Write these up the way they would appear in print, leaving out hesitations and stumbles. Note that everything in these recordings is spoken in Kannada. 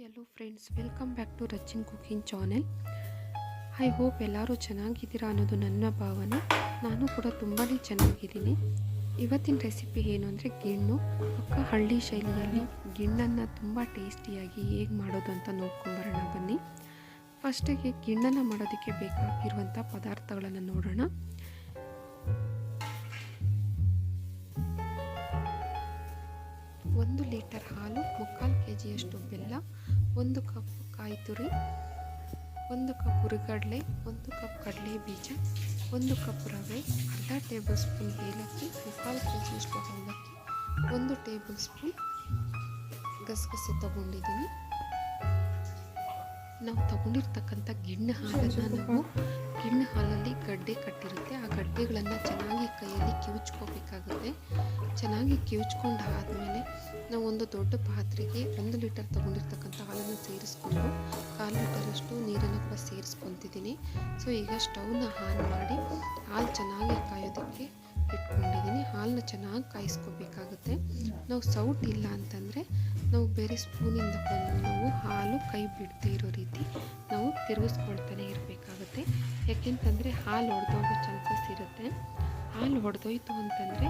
Hello friends, welcome back to Rachin cooking channel. I hope ಎಲ್ಲರೂ ಚೆನ್ನಾಗಿದ್ದೀರಾ ಅನ್ನೋದು ನನ್ನ ಭಾವನೆ. ನಾನು ಕೂಡ ತುಂಬಾ ಚೆನ್ನಾಗಿದ್ದೀನಿ. ಇವತ್ತಿನ ರೆಸಿಪಿ ಏನು ಅಂದರೆ ಗಿಣ್ಣು. ಪಕ್ಕ ಹಳ್ಳಿ ಶೈಲಿಯಲ್ಲಿ ಗಿಣ್ಣನ್ನು ತುಂಬ ಟೇಸ್ಟಿಯಾಗಿ ಹೇಗೆ ಮಾಡೋದು ಅಂತ ನೋಡ್ಕೊಂಬರೋಣ ಬನ್ನಿ. ಫಸ್ಟಿಗೆ ಗಿಣ್ಣನ್ನು ಮಾಡೋದಕ್ಕೆ ಬೇಕಾಗಿರುವಂಥ ಪದಾರ್ಥಗಳನ್ನು ನೋಡೋಣ. 1 ಲೀಟರ್ ಹಾಲು, 3/4 kg ಬೆಲ್ಲ, 1 ಕಪ್ ಕಾಯಿ ತುರಿ, 1 ಕಪ್ ಹುರಿಗಡಲೆ, 1 ಕಪ್ ಕಡಲೆ ಬೀಜ, 1 ಕಪ್ ರವೆ, ಅರ್ಧ ಟೇಬಲ್ ಸ್ಪೂನ್ ಏಲಕ್ಕಿ, 3/4 kg ಅವಲಕ್ಕಿ, 1 ಟೇಬಲ್ ಸ್ಪೂನ್ ಗಸಗಸೆ ತಗೊಂಡಿದ್ದೀನಿ. ನಾವು ತಗೊಂಡಿರ್ತಕ್ಕಂಥ ಗಿಣ್ಣು ಹಾಲಲ್ಲಿ ಗಡ್ಡೆ ಕಟ್ಟಿರುತ್ತೆ. ಆ ಗಡ್ಡೆಗಳನ್ನು ಚೆನ್ನಾಗಿ ಕೈಯಲ್ಲಿ ಕಿವುಚ್ಕೋಬೇಕಾಗುತ್ತೆ. ಚೆನ್ನಾಗಿ ಕಿವುಚ್ಕೊಂಡಾದಮೇಲೆ ನಾವು ಒಂದು ದೊಡ್ಡ ಪಾತ್ರೆಗೆ 1 ಲೀಟರ್ ತಗೊಂಡಿರ್ತಕ್ಕಂಥ ಹಾಲನ್ನು ಸೇರಿಸ್ಕೊಂಡು 1/4 ಲೀಟರಷ್ಟು ನೀರನ್ನು ಕೂಡ ಸೇರಿಸ್ಕೊತಿದ್ದೀನಿ. ಸೊ ಈಗ ಸ್ಟವ್ನ ಆನ್ ಮಾಡಿ ಹಾಲು ಚೆನ್ನಾಗಿ ಕಾಯೋದಕ್ಕೆ ಇಟ್ಕೊಂಡಿದ್ದೀನಿ. ಹಾಲನ್ನ ಚೆನ್ನಾಗಿ ಕಾಯಿಸ್ಕೋಬೇಕಾಗುತ್ತೆ. ನಾವು ಸೌಟ್ ಇಲ್ಲ ಅಂತಂದರೆ ನಾವು ಬೇರೆ ಸ್ಪೂನಿಂದ ನಾವು ಹಾಲು ಕೈ ಬಿಡದೇ ಇರೋ ರೀತಿ ನಾವು ತಿರುಗಿಸ್ಕೊಳ್ತಾನೆ ಇರಬೇಕಾಗುತ್ತೆ. ಯಾಕೆಂತಂದರೆ ಹಾಲು ಒಡೆದೋಗೋ ಚಾನ್ಸಸ್ ಇರುತ್ತೆ. ಹಾಲು ಒಡೆದೋಯ್ತು ಅಂತಂದರೆ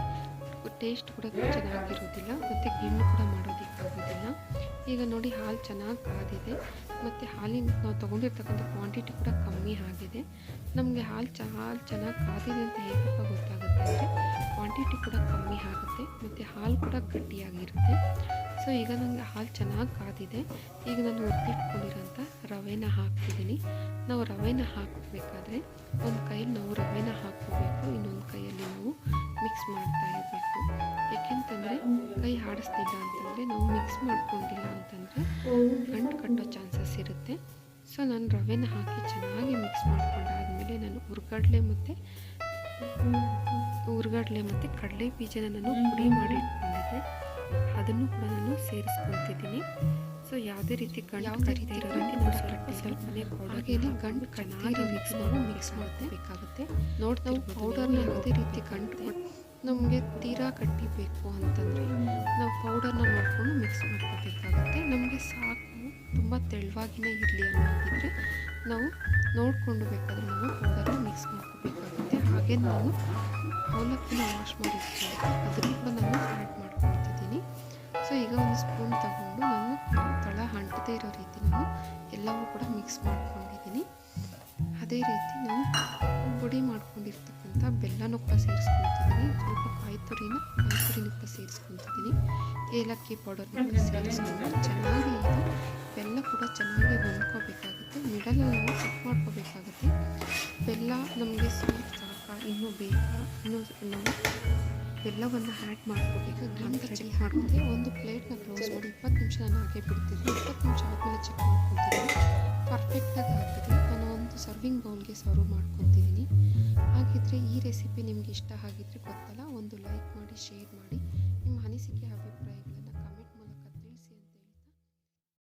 ಟೇಸ್ಟ್ ಕೂಡ ಚೆನ್ನಾಗಿರೋದಿಲ್ಲ ಮತ್ತು ಗಿಣ್ಣು ಕೂಡ ಮಾಡೋದಕ್ಕಾಗೋದಿಲ್ಲ. ಈಗ ನೋಡಿ ಹಾಲು ಚೆನ್ನಾಗಿ ಕಾದಿದೆ ಮತ್ತು ಹಾಲಿನ ನಾವು ತೊಗೊಂಡಿರ್ತಕ್ಕಂಥ ಕ್ವಾಂಟಿಟಿ ಕೂಡ ಕಮ್ಮಿ ಆಗಿದೆ. ನಮಗೆ ಹಾಲು ಚೆನ್ನಾಗಿ ಕಾದಿದೆ ಅಂತ ಹೇಗಪ್ಪ ಗೊತ್ತಾಗುತ್ತೆ ಅಂದರೆ ಕ್ವಾಂಟಿಟಿ ಕೂಡ ಕಮ್ಮಿ ಆಗುತ್ತೆ ಮತ್ತು ಹಾಲು ಕೂಡ ಗಟ್ಟಿಯಾಗಿರುತ್ತೆ. ಸೊ ಈಗ ನನಗೆ ಹಾಲು ಚೆನ್ನಾಗಿ ಕಾದಿದೆ. ಈಗ ನಾನು ಹುರಿದಿಟ್ಕೊಂಡಿರೋಂಥ ರವೆನ ಹಾಕ್ತಿದ್ದೀನಿ. ನಾವು ರವೆನ ಹಾಕಬೇಕಾದ್ರೆ ಒಂದು ಕೈಯಲ್ಲಿ ನಾವು ರವೆನ ಹಾಕ್ಕೋಬೇಕು, ಇನ್ನೊಂದು ಕೈಯಲ್ಲಿ ನಾವು ಮಿಕ್ಸ್ ಮಾಡ್ತಾ ಇರಬೇಕು. ಯಾಕೆಂತಂದರೆ ಕೈ ಆಡಿಸ್ತಿಲ್ಲ ಅಂತಂದರೆ ನಾವು ಮಿಕ್ಸ್ ಮಾಡ್ಕೊಂಡಿಲ್ಲ ಅಂತಂದರೆ ಗಂಟು ಕಟ್ಟೋ ಚಾನ್ಸಸ್ ಇರುತ್ತೆ. ಸೊ ನಾನು ರವೆನ ಹಾಕಿ ಚೆನ್ನಾಗಿ ಮಿಕ್ಸ್ ಮಾಡ್ಕೊಂಡಾದಮೇಲೆ ನಾನು ಹುರಿಗಡಲೆ ಮತ್ತು ಕಡಲೆ ಬೀಜನ ನಾನು ಪುಡಿ ಮಾಡಿ ಇಟ್ಕೊಂಡಿದ್ದೆ, ಅದನ್ನು ಕೂಡ ನಾನು ಸೇರಿಸ್ಕೊತಿದ್ದೀನಿ. ಸೊ ಯಾವುದೇ ರೀತಿ ಗಂಟು ಕರಿದೇ ಇರೋ ರೀತಿ ನಾವು ಸ್ವಲ್ಪನೇ ಹಾಗೇನೆ ಗಂಟು ಚೆನ್ನಾಗಿ ಮಿಕ್ಸ್ ಮಾಡಬೇಕಾಗುತ್ತೆ. ನಾವು ಪೌಡರ್ನ ಯಾವುದೇ ರೀತಿ ಗಂಟು ನಮಗೆ ತೀರಾ ಕಟ್ಟಿಬೇಕು ಅಂತಂದರೆ ನಾವು ಪೌಡರ್ನ ನೋಡಿಕೊಂಡು ಮಿಕ್ಸ್ ಮಾಡ್ಕೋಬೇಕಾಗುತ್ತೆ. ನಮಗೆ ಸಾಕು ತುಂಬ ತೆಳುವಾಗಿಯೇ ಇರಲಿ ಅನ್ನೋದಿದ್ರೆ ನಾವು ನೋಡಿಕೊಂಡು ಬೇಕಾದರೆ ನಾವು ಪೌಡರ್ನ ಮಿಕ್ಸ್ ಮಾಡ್ಕೋಬೇಕಾಗುತ್ತೆ. ಹಾಗೆ ನಾನು ಅವಲಕ್ಕಿನ ವಾಶ್ ಮಾಡಿ ಅದನ್ನು ಕೂಡ ನಾನು ಆ್ಯಡ್ ಮಾಡ್ಕೊತಿದ್ದೀನಿ. ಸೊ ಈಗ ಒಂದು ಸ್ಪೂನ್ ತಗೊಂಡು ನಾನು ತಳ ಅಂಟದೇ ಇರೋ ರೀತಿ ನಾನು ಎಲ್ಲವೂ ಕೂಡ ಮಿಕ್ಸ್ ಮಾಡ್ಕೊಂಡಿದ್ದೀನಿ. ಅದೇ ರೀತಿ ನಾನು ಪುಡಿ ಮಾಡ್ಕೊಂಡಿರ್ತಕ್ಕಂಥ ಬೆಲ್ಲನೂ ಕೂಡ ಸೇರಿಸ್ಕೊತಿದ್ದೀನಿ. ಸ್ವಲ್ಪ ಕಾಯಿ ತುರಿನೂ ಕೂಡ ಸೇರಿಸ್ಕೊತಿದ್ದೀನಿ. ಏಲಕ್ಕಿ ಪೌಡರ್ನ ಕೂಡ ಸೇರಿಸ್ಕೊಂಡು ಚೆನ್ನಾಗಿ ಇದು ಬೆಲ್ಲ ಕೂಡ ಚೆನ್ನಾಗಿ ಹೊಂದ್ಕೋಬೇಕಾಗುತ್ತೆ. ಮಿಡಲಲ್ಲಿ ನಾವು ಚೆಕ್ ಮಾಡ್ಕೋಬೇಕಾಗುತ್ತೆ. ಬೆಲ್ಲ ನಮಗೆ ಸ್ವೀಟ್ ಸಾಕ, ಇನ್ನೂ ಬೇಕಾ, ಇನ್ನೂ ನಾವು ಬೆಲ್ಲವನ್ನು ಆ್ಯಡ್ ಮಾಡ್ಕೋಬೇಕು. ಗಂಧ ರೆಡಿ ಮಾಡಿದೆ. ಒಂದು ಪ್ಲೇಟ್ನ ಕ್ಲೋಸ್ ಮಾಡಿ 20 ನಿಮಿಷ ನಾನು ಹಾಗೆ ಬಿಡ್ತಿದ್ದೆ. 20 ನಿಮಿಷ ಆದಮೇಲೆ ಚೆಕ್ ಮಾಡ್ಕೊತಿದ್ದೀನಿ. ಪರ್ಫೆಕ್ಟಾಗಿ ಆಗಿದೆ. ನಾನು ಒಂದು ಸರ್ವಿಂಗ್ ಬೌಲ್ಗೆ ಸರ್ವ್ ಮಾಡ್ಕೊತಿದ್ದೀನಿ. ಹಾಗಿದ್ರೆ ಈ ರೆಸಿಪಿ ನಿಮಗೆ ಇಷ್ಟ ಆಗಿದ್ರೆ ಗೊತ್ತಲ್ಲ, ಒಂದು ಲೈಕ್ ಮಾಡಿ, ಶೇರ್ ಮಾಡಿ, ನಿಮ್ಮ ಅನಿಸಿಕೆ ಅಭಿಪ್ರಾಯಗಳನ್ನು